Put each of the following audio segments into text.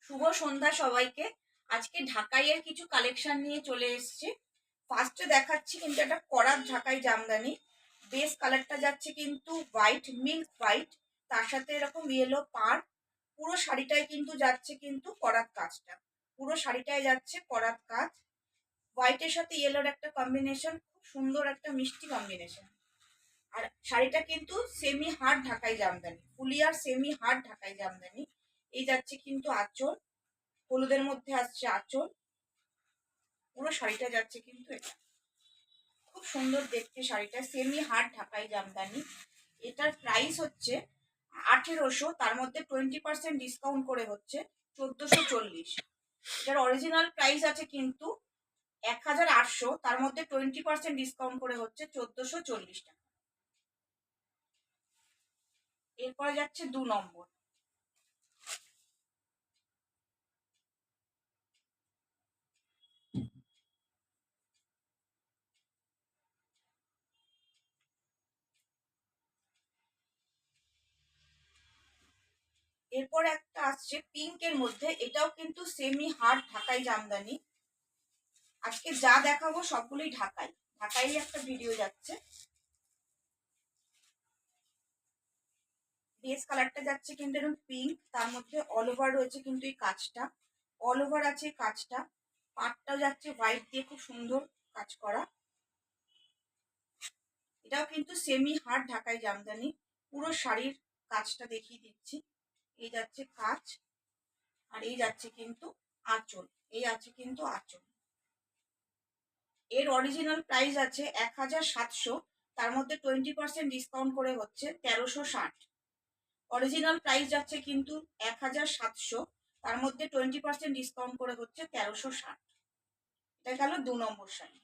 শুভ সন্ধ্যা সবাইকে। আজকে ঢাকাইয়ের কিছু কালেকশন নিয়ে চলে এসেছি। ফার্স্টে দেখাচ্ছি কিন্তু একটা করাত ঢাকাই জামদানি। বেস কালারটা যাচ্ছে কিন্তু হোয়াইট, মিল্ক হোয়াইট, তার সাথে এরকম ইয়েলো পার। পুরো শাড়িটায় কিন্তু যাচ্ছে কিন্তু করাত কাজটা, পুরো শাড়িটায় যাচ্ছে করাত কাজ। হোয়াইটের সাথে ইয়েলোর একটা কম্বিনেশন, খুব সুন্দর একটা মিষ্টি কম্বিনেশন। আর শাড়িটা কিন্তু সেমি হার্ড ঢাকাই জামদানি, ফুলিয়ার সেমি হার্ড ঢাকাই জামদানি। এই যাচ্ছে কিন্তু আঁচল, হলুদের মধ্যে আসছে আঁচল। পুরো শাড়িটা যাচ্ছে কিন্তু এটা, খুব সুন্দর দেখতে শাড়িটা, সেমি হার্ড ঢাকাই জামদানি। এটার প্রাইস হচ্ছে 1800, তার মধ্যে 20% ডিসকাউন্ট করে হচ্ছে 1440। এটার অরিজিনাল প্রাইস আছে কিন্তু 1800, তার মধ্যে 20% ডিসকাউন্ট করে হচ্ছে 1440 টাকা। এরপরে যাচ্ছে 2 নম্বর। এরপর একটা আসছে পিঙ্কের মধ্যে, এটাও কিন্তু সেমি হার্ড ঢাকাই জামদানি। আজকে যা দেখাবো সবগুলোই ঢাকাই, ঢাকাই একটা ভিডিও যাচ্ছে। বেস কালারটা যাচ্ছে কিন্তু এরকম পিঙ্ক, তার মধ্যে অল ওভার রয়েছে কিন্তু এই কাজটা, অল ওভার আছে কাজটা। পাটটাও যাচ্ছে হোয়াইট দিয়ে, খুব সুন্দর কাজ করা। এটাও কিন্তু সেমি হার্ড ঢাকাই জামদানি। পুরো শাড়ির কাজটা দেখিয়ে দিচ্ছি। এই যাচ্ছে কাজ, আর এই যাচ্ছে কিন্তু আঁচল, এই আছে কিন্তু আঁচল। এর অরিজিনাল প্রাইস আছে 1700, তার মধ্যে 20% ডিসকাউন্ট করে হচ্ছে 1360। অরিজিনাল প্রাইস যাচ্ছে কিন্তু 1700, তার মধ্যে 20% ডিসকাউন্ট করে হচ্ছে 1360। এটা গেল 2 নম্বর শাড়ি।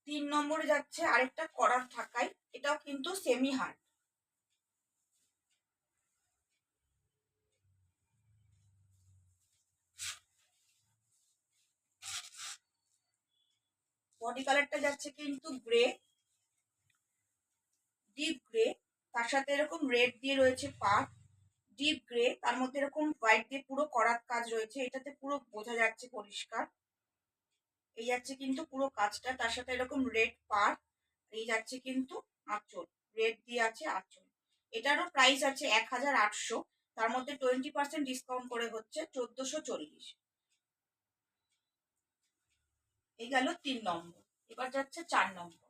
তিন নম্বরে যাচ্ছে আরেকটা করাত ঢাকাই, এটাও কিন্তু সেমি হার্ড। বডি কালারটা যাচ্ছে কিন্তু গ্রে, ডিপ গ্রে, তার সাথে এরকম রেড দিয়ে রয়েছে পাড়। ডিপ গ্রে, তার মধ্যে এরকম হোয়াইট দিয়ে পুরো করাত কাজ রয়েছে, এটাতে পুরো বোঝা যাচ্ছে পরিষ্কার। এই যাচ্ছে কিন্তু পুরো কাজটা, তার সাথে এরকম রেড পাড়। এই যাচ্ছে কিন্তু আঁচল, রেড দিয়ে আছে আঁচল। এটারও প্রাইস আছে 1800, তার মধ্যে 20% ডিসকাউন্ট করে হচ্ছে 1440। এই গেল 3 নম্বর। এবার যাচ্ছে 4 নম্বর।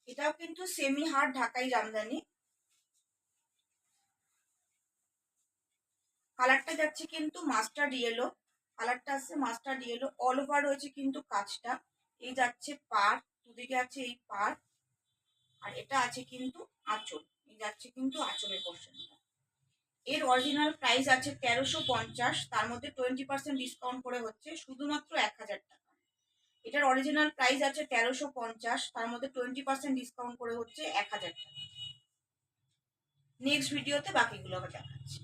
এটাও কিন্তু সেমি হার্ড ঢাকাই জামদানি। কালারটা যাচ্ছে কিন্তু মাস্টার্ড ইয়েলো, কালারটা আছে মাস্টার্ড ইয়েলো। অল ওভার রয়েছে কিন্তু কাজটা। এই যাচ্ছে পার, দুদিকে আছে এই পার, আর এটা আছে কিন্তু আঁচল। এই যাচ্ছে কিন্তু আঁচলের পোর্শনটা। এর অরিজিনাল প্রাইস আছে 1350, তার মধ্যে 20% ডিসকাউন্ট করে হচ্ছে শুধুমাত্র 1000 টাকা। এটার অরিজিনাল প্রাইস আছে 1350, তার মধ্যে 20% ডিসকাউন্ট করে হচ্ছে 1000 টাকা। নেক্সট ভিডিওতে বাকিগুলো আবার দেখাচ্ছি।